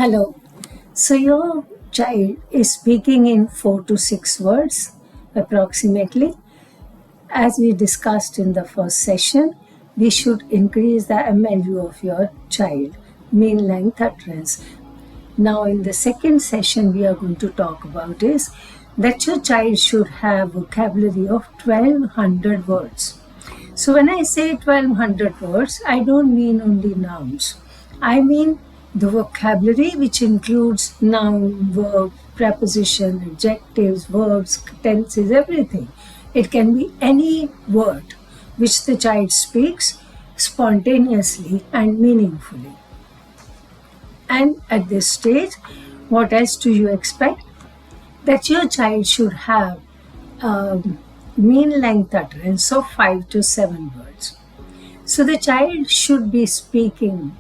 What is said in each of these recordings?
Hello. So your child is speaking in 4 to 6 words approximately. As we discussed in the first session, we should increase the MLU of your child, mean length utterance. Now in the second session we are going to talk about is that your child should have vocabulary of 1200 words. So when I say 1200 words, I don't mean only nouns. I mean the vocabulary which includes noun, verb, preposition, adjectives, verbs, tenses, everything. It can be any word which the child speaks spontaneously and meaningfully. And at this stage, what else do you expect? That your child should have mean length utterance of 5 to 7 words. So the child should be speaking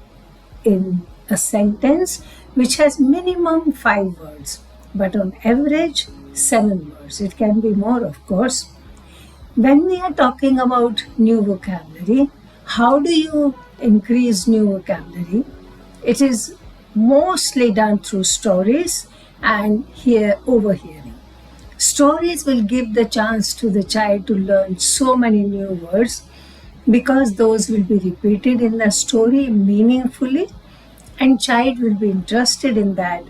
in a sentence which has minimum 5 words, but on average 7 words. It can be more, of course. When we are talking about new vocabulary, how do you increase new vocabulary? It is mostly done through stories and overhearing. Stories will give the chance to the child to learn so many new words because those will be repeated in the story meaningfully, and child will be interested in that,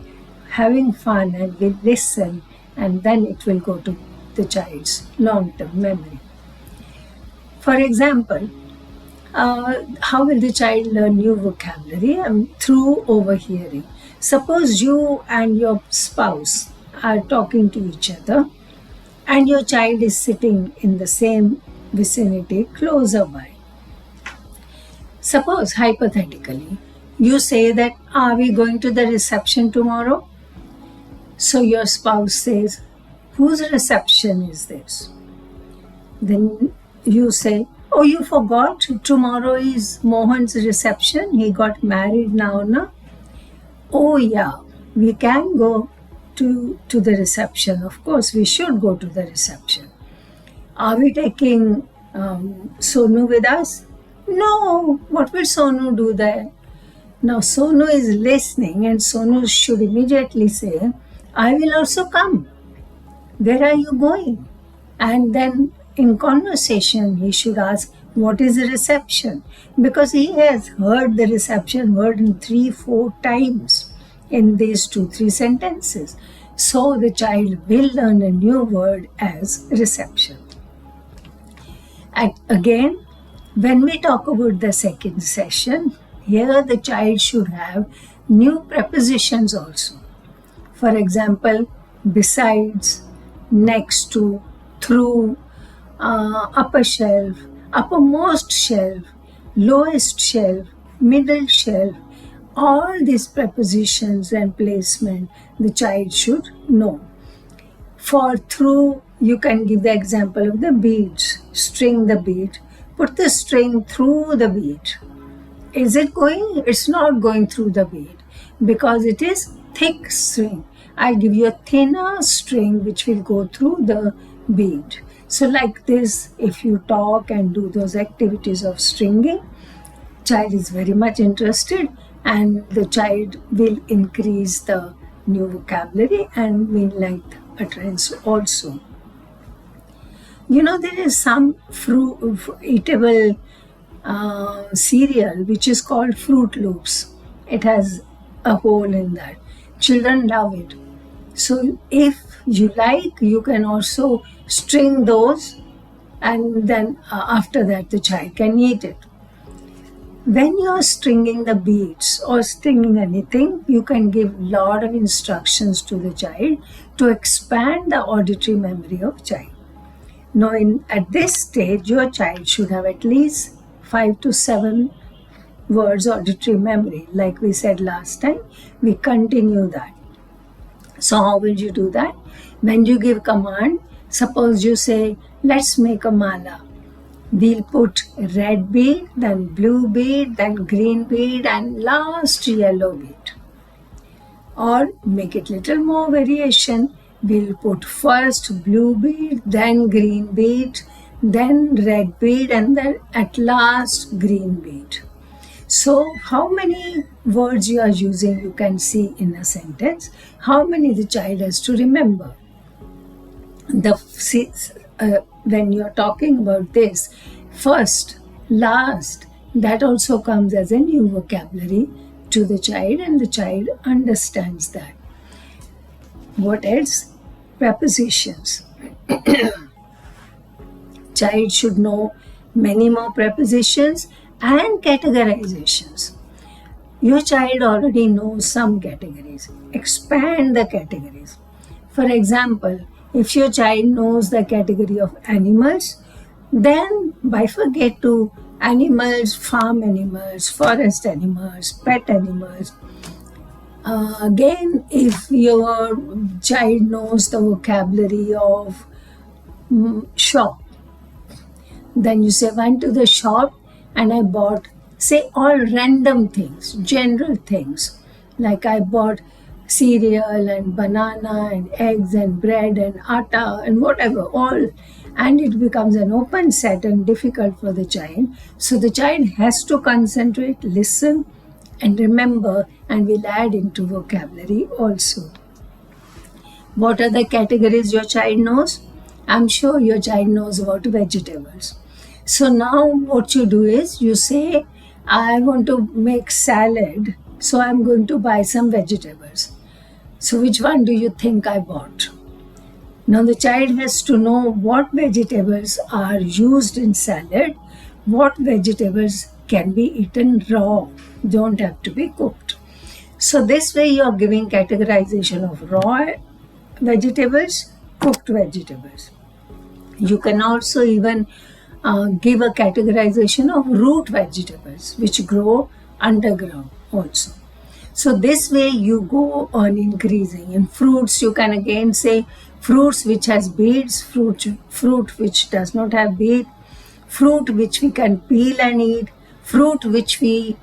having fun, and will listen, and then it will go to the child's long-term memory. For example, how will the child learn new vocabulary? Through overhearing. Suppose you and your spouse are talking to each other and your child is sitting in the same vicinity closer by. Suppose, hypothetically, you say that, are we going to the reception tomorrow? So your spouse says, whose reception is this? Then you say, oh, you forgot, tomorrow is Mohan's reception, he got married now, na? Oh yeah, we can go to the reception. Of course, we should go to the reception. Are we taking Sonu with us? No, what will Sonu do there? Now Sonu is listening and Sonu should immediately say, I will also come. Where are you going? And then in conversation he should ask, what is the reception? Because he has heard the reception word in 3-4 times in these 2-3 sentences. So the child will learn a new word as reception. And again, when we talk about the second session, here the child should have new prepositions also. For example, besides, next to, through, upper shelf, uppermost shelf, lowest shelf, middle shelf. All these prepositions and placement the child should know. For through, you can give the example of the beads. String the bead. Put the string through the bead. Is it going? It's not going through the bead because it is thick string. I'll give you a thinner string which will go through the bead. So like this, if you talk and do those activities of stringing, child is very much interested and the child will increase the new vocabulary and mean length utterance also. You know, there is some eatable cereal which is called Fruit Loops. It has a hole in that. Children love it. So if you like, you can also string those and then after that the child can eat it. When you are stringing the beads or stringing anything, you can give a lot of instructions to the child to expand the auditory memory of child. Now at this stage, your child should have at least 5 to 7 words auditory memory. Like we said last time, we continue that. So how will you do that? When you give command, suppose you say, let's make a mala. We'll put red bead, then blue bead, then green bead, and last yellow bead. Or make it little more variation. We'll put first blue bead, then green bead, then red bead, and then at last green bead. So how many words you are using, you can see in a sentence. How many the child has to remember. When you're talking about this, first, last, that also comes as a new vocabulary to the child, and the child understands that. What else? Prepositions. Child should know many more prepositions and categorizations. Your child already knows some categories. Expand the categories. For example, if your child knows the category of animals, then bifurcate to animals, farm animals, forest animals, pet animals. Again, if your child knows the vocabulary of shop, then you say, went to the shop and I bought, say, all random things, general things, like I bought cereal and banana and eggs and bread and atta and whatever, all. And it becomes an open set and difficult for the child. So the child has to concentrate, listen, and remember, and will add into vocabulary also. What are the categories your child knows? I'm sure your child knows about vegetables. So now what you do is you say, I want to make salad, so I'm going to buy some vegetables. So which one do you think I bought? Now the child has to know what vegetables are used in salad, what vegetables can be eaten raw, don't have to be cooked. So this way you are giving categorization of raw vegetables, cooked vegetables. You can also even give a categorization of root vegetables which grow underground also. So this way you go on increasing. In fruits, you can again say fruits which has beads, fruit which does not have bead, fruit which we can peel and eat, fruit which we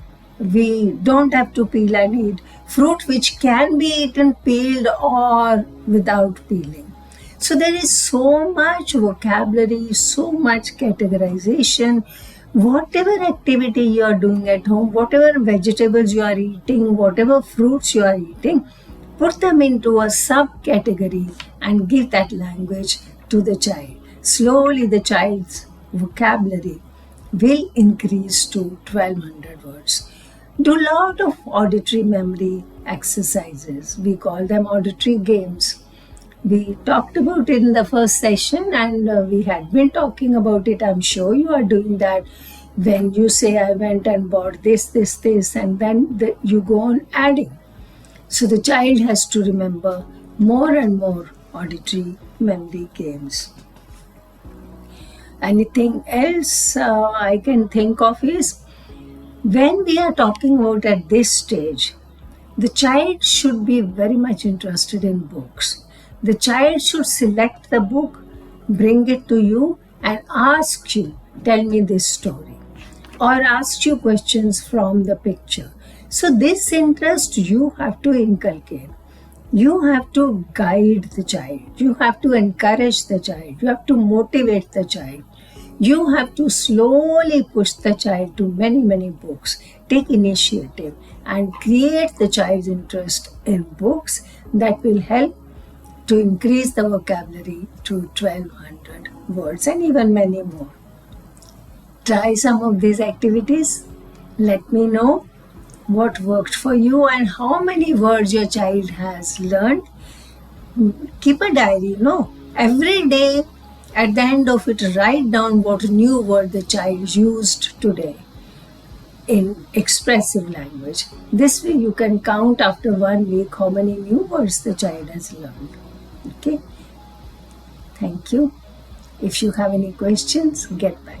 don't have to peel and eat, fruit which can be eaten peeled or without peeling. So there is so much vocabulary, so much categorization. Whatever activity you are doing at home, whatever vegetables you are eating, whatever fruits you are eating, put them into a subcategory and give that language to the child. Slowly the child's vocabulary will increase to 1200 words. Do a lot of auditory memory exercises. We call them auditory games. We talked about it in the first session, and we had been talking about it. I'm sure you are doing that when you say, I went and bought this, and then you go on adding. So the child has to remember more and more auditory memory games. Anything else I can think of is, when we are talking about at this stage, the child should be very much interested in books. The child should select the book, bring it to you, and ask you, tell me this story, or ask you questions from the picture. So this interest you have to inculcate. You have to guide the child. You have to encourage the child. You have to motivate the child. You have to slowly push the child to many, many books. Take initiative and create the child's interest in books. That will help to increase the vocabulary to 1200 words and even many more. Try some of these activities. Let me know what worked for you and how many words your child has learned. Keep a diary, every day. At the end of it, write down what new word the child used today in expressive language. This way you can count after 1 week how many new words the child has learned. Okay? Thank you. If you have any questions, get back.